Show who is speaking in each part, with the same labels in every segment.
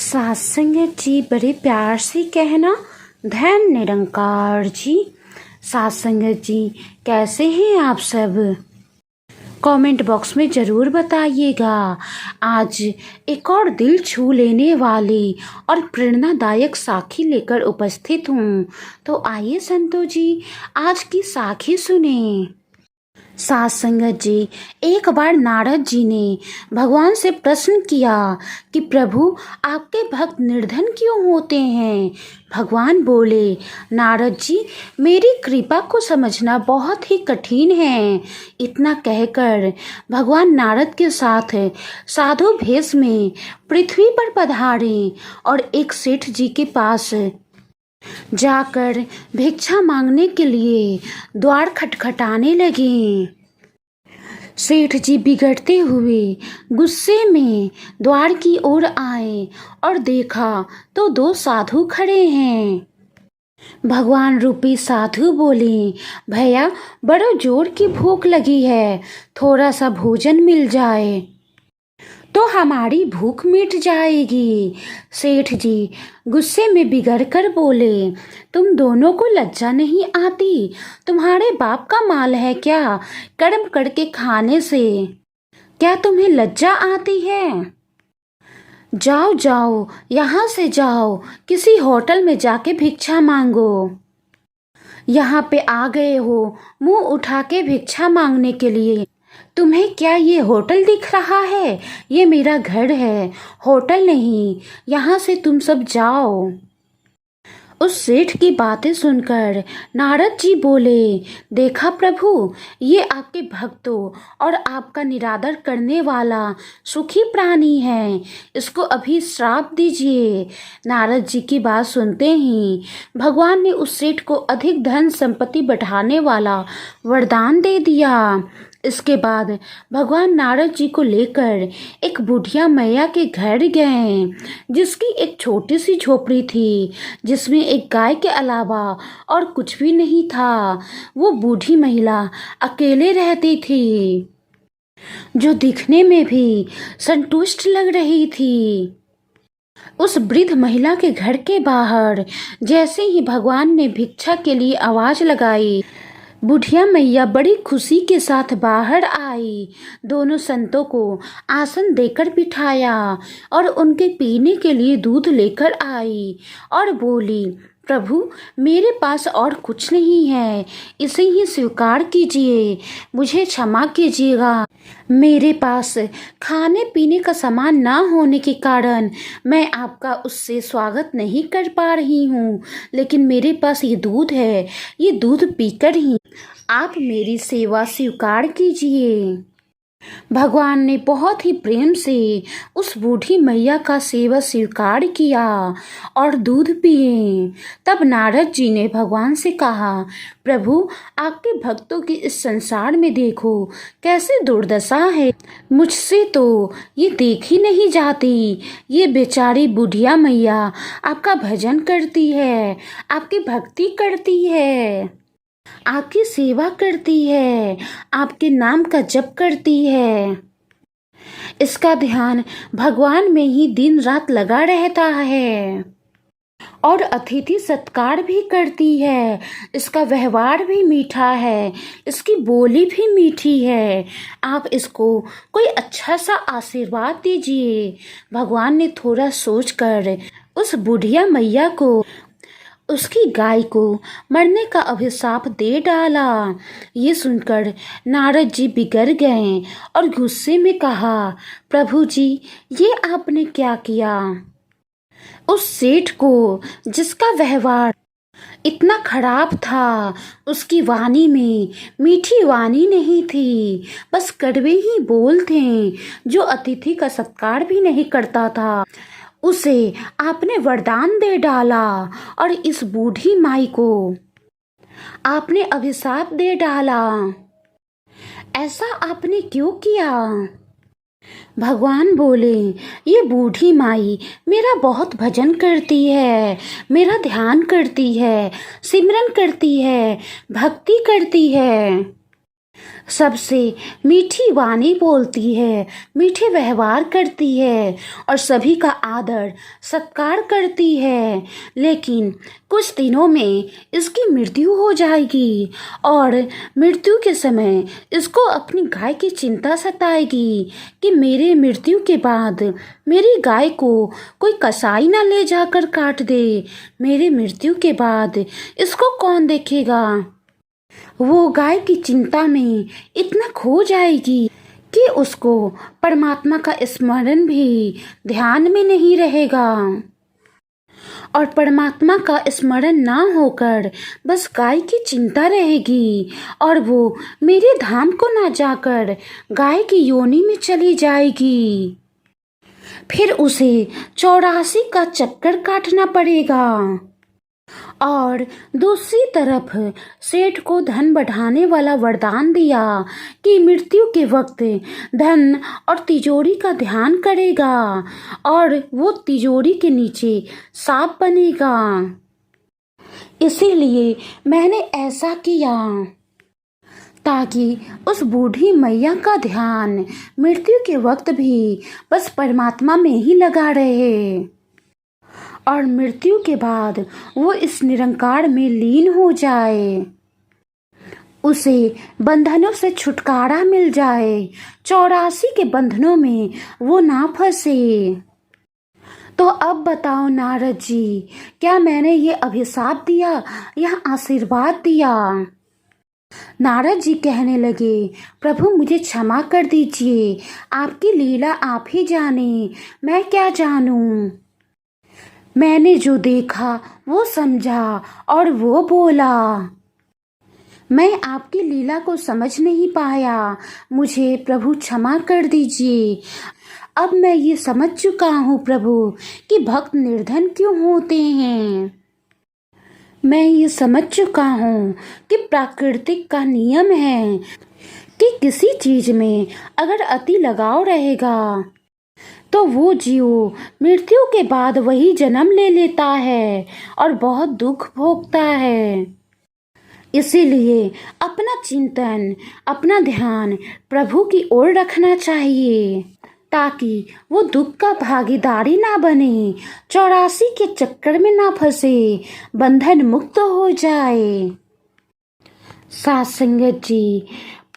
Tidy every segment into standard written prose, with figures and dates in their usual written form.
Speaker 1: सात संगत जी बड़े प्यार से कहना धन निरंकार जी। सात संगत जी कैसे हैं आप सब? कमेंट बॉक्स में ज़रूर बताइएगा। आज एक और दिल छू लेने वाली और प्रेरणादायक साखी लेकर उपस्थित हूँ। तो आइए संतो जी आज की साखी सुने। सात संगत जी, एक बार नारद जी ने भगवान से प्रश्न किया कि प्रभु आपके भक्त निर्धन क्यों होते हैं? भगवान बोले, नारद जी मेरी कृपा को समझना बहुत ही कठिन है। इतना कहकर भगवान नारद के साथ साधु भेष में पृथ्वी पर पधारे और एक सेठ जी के पास जाकर भिक्षा मांगने के लिए द्वार खटखटाने लगे। सेठ जी बिगड़ते हुए गुस्से में द्वार की ओर आए और देखा तो दो साधु खड़े हैं। भगवान रूपी साधु बोले, भैया बड़ा जोर की भूख लगी है, थोड़ा सा भोजन मिल जाए तो हमारी भूख मिट जाएगी। सेठ जी गुस्से में बिगड़ कर बोले, तुम दोनों को लज्जा नहीं आती? तुम्हारे बाप का माल है क्या? कर्म करके खाने से क्या तुम्हें लज्जा आती है? जाओ जाओ यहाँ से जाओ, किसी होटल में जाके भिक्षा मांगो। यहाँ पे आ गए हो मुंह उठा के भिक्षा मांगने के लिए। तुम्हें क्या ये होटल दिख रहा है? ये मेरा घर है, होटल नहीं। यहाँ से तुम सब जाओ। उस सेठ की बातें सुनकर नारद जी बोले, देखा प्रभु, ये आपके भक्तों और आपका निरादर करने वाला सुखी प्राणी है, इसको अभी श्राप दीजिए। नारद जी की बात सुनते ही भगवान ने उस सेठ को अधिक धन संपत्ति बढ़ाने वाला वरदान दे दिया। इसके बाद भगवान नारद जी को लेकर एक बुढ़िया मैया के घर गए, जिसकी एक छोटी सी झोपड़ी थी, जिसमें एक गाय के अलावा और कुछ भी नहीं था। वो बूढ़ी महिला अकेले रहती थी, जो दिखने में भी संतुष्ट लग रही थी। उस वृद्ध महिला के घर के बाहर जैसे ही भगवान ने भिक्षा के लिए आवाज लगाई, बुढ़िया मैया बड़ी खुशी के साथ बाहर आई। दोनों संतों को आसन देकर बिठाया और उनके पीने के लिए दूध लेकर आई और बोली, प्रभु मेरे पास और कुछ नहीं है, इसे ही स्वीकार कीजिए, मुझे क्षमा कीजिएगा। मेरे पास खाने पीने का सामान ना होने के कारण मैं आपका उससे स्वागत नहीं कर पा रही हूँ, लेकिन मेरे पास ये दूध है, ये दूध पीकर ही आप मेरी सेवा स्वीकार कीजिए। भगवान ने बहुत ही प्रेम से उस बूढ़ी मैया का सेवा स्वीकार किया और दूध पिए। तब नारद जी ने भगवान से कहा, प्रभु आपके भक्तों की इस संसार में देखो कैसे दुर्दशा है, मुझसे तो ये देखी नहीं जाती। ये बेचारी बुढ़िया मैया आपका भजन करती है, आपकी भक्ति करती है, आपकी सेवा करती है, आपके नाम का जप करती है। इसका ध्यान भगवान में ही दिन रात लगा रहता है और अतिथि सत्कार भी करती है। इसका व्यवहार भी मीठा है, इसकी बोली भी मीठी है। आप इसको कोई अच्छा सा आशीर्वाद दीजिए। भगवान ने थोड़ा सोचकर उस बुढ़िया मैया को, उसकी गाय को मरने का अभिशाप दे डाला। ये सुनकर नारद जी बिगड़ गए और गुस्से में कहा, प्रभु जी ये आपने क्या किया? उस सेठ को जिसका व्यवहार इतना खराब था, उसकी वाणी में मीठी वाणी नहीं थी, बस कड़वे ही बोल थे, जो अतिथि का सत्कार भी नहीं करता था, उसे आपने वरदान दे डाला और इस बूढ़ी माई को आपने अभिशाप दे डाला। ऐसा आपने क्यों किया? भगवान बोले, ये बूढ़ी माई मेरा बहुत भजन करती है, मेरा ध्यान करती है, सिमरन करती है, भक्ति करती है। सबसे मीठी वाणी बोलती है, मीठे व्यवहार करती है और सभी का आदर सत्कार करती है। लेकिन कुछ दिनों में इसकी मृत्यु हो जाएगी और मृत्यु के समय इसको अपनी गाय की चिंता सताएगी कि मेरे मृत्यु के बाद मेरी गाय को कोई कसाई ना ले जाकर काट दे। मेरे मृत्यु के बाद इसको कौन देखेगा। वो गाय की चिंता में इतना खो जाएगी कि उसको परमात्मा का स्मरण भी ध्यान में नहीं रहेगा और परमात्मा का स्मरण ना होकर बस गाय की चिंता रहेगी और वो मेरे धाम को ना जाकर गाय की योनि में चली जाएगी। फिर उसे 84 का चक्कर काटना पड़ेगा। और दूसरी तरफ सेठ को धन बढ़ाने वाला वरदान दिया कि मृत्यु के वक्त धन और तिजोरी का ध्यान करेगा और वो तिजोरी के नीचे सांप बनेगा। इसीलिए मैंने ऐसा किया ताकि उस बूढ़ी मैया का ध्यान मृत्यु के वक्त भी बस परमात्मा में ही लगा रहे और मृत्यु के बाद वो इस निरंकार में लीन हो जाए, उसे बंधनों से छुटकारा मिल जाए, 84 के बंधनों में वो ना फंसे। तो अब बताओ नारद जी, क्या मैंने ये अभिशाप दिया या आशीर्वाद दिया। नारद जी कहने लगे, प्रभु मुझे क्षमा कर दीजिए, आपकी लीला आप ही जाने, मैं क्या जानूं। मैंने जो देखा वो समझा और वो बोला। मैं आपकी लीला को समझ नहीं पाया, मुझे प्रभु क्षमा कर दीजिए। अब मैं ये समझ चुका हूँ प्रभु कि भक्त निर्धन क्यों होते हैं। मैं ये समझ चुका हूँ कि प्राकृतिक का नियम है कि किसी चीज में अगर अति लगाव रहेगा तो वो जीव मृत्यु के बाद वही जन्म ले लेता है और बहुत दुख भोगता है। इसीलिए अपना चिंतन, अपना ध्यान प्रभु की ओर रखना चाहिए ताकि वो दुख का भागीदारी ना बने, 84 के चक्कर में ना फंसे, बंधन मुक्त हो जाए। साथ संगत जी,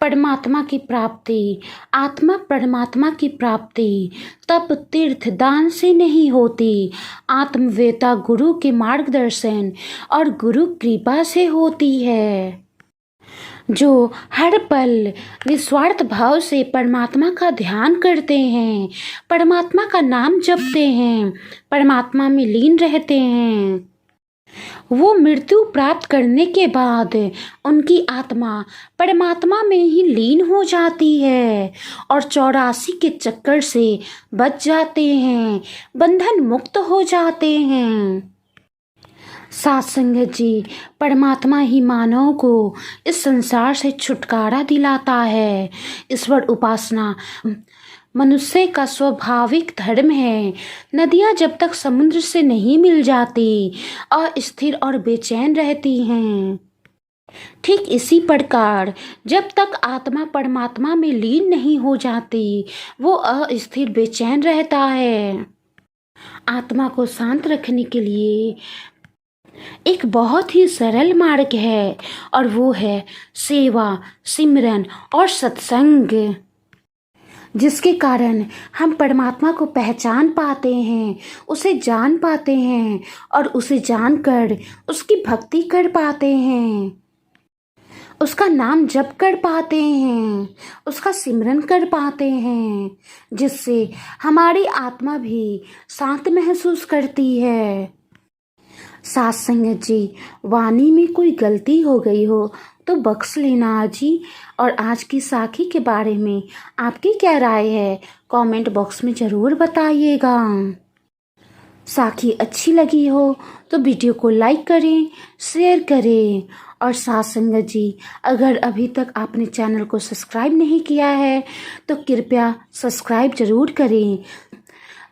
Speaker 1: परमात्मा की प्राप्ति, आत्मा परमात्मा की प्राप्ति तप तीर्थ दान से नहीं होती, आत्मवेता गुरु के मार्गदर्शन और गुरु कृपा से होती है। जो हर पल निस्वार्थ भाव से परमात्मा का ध्यान करते हैं, परमात्मा का नाम जपते हैं, परमात्मा में लीन रहते हैं, वो मृत्यु प्राप्त करने के बाद उनकी आत्मा परमात्मा में ही लीन हो जाती है और 84 के चक्कर से बच जाते हैं, बंधन मुक्त हो जाते हैं। साथ संगत जी, परमात्मा ही मानव को इस संसार से छुटकारा दिलाता है। ईश्वर उपासना मनुष्य का स्वाभाविक धर्म है। नदियाँ जब तक समुद्र से नहीं मिल जाती अस्थिर और बेचैन रहती हैं। ठीक इसी प्रकार जब तक आत्मा परमात्मा में लीन नहीं हो जाती वो अस्थिर बेचैन रहता है। आत्मा को शांत रखने के लिए एक बहुत ही सरल मार्ग है और वो है सेवा, सिमरन और सत्संग, जिसके कारण हम परमात्मा को पहचान पाते हैं, उसे जान पाते हैं और उसे जानकर उसकी भक्ति कर पाते हैं, उसका नाम जप कर पाते हैं, उसका सिमरन कर पाते हैं, जिससे हमारी आत्मा भी शांत महसूस करती है। साथ संगत जी, वाणी में कोई गलती हो गई हो तो बख्श लेना जी। और आज की साखी के बारे में आपकी क्या राय है, कमेंट बॉक्स में ज़रूर बताइएगा। साखी अच्छी लगी हो तो वीडियो को लाइक करें, शेयर करें और साथ संगत जी, अगर अभी तक आपने चैनल को सब्सक्राइब नहीं किया है तो कृपया सब्सक्राइब ज़रूर करें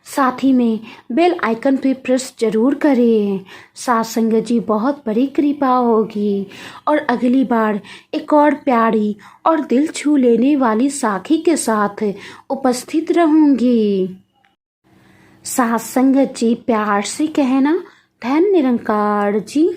Speaker 1: साथ ही में बेल आइकन पे प्रेस जरूर करें। साथ संगत जी बहुत बड़ी कृपा होगी और अगली बार एक और प्यारी और दिल छू लेने वाली साखी के साथ उपस्थित रहूंगी। साथ संगत जी प्यार से कहना, धन निरंकार जी।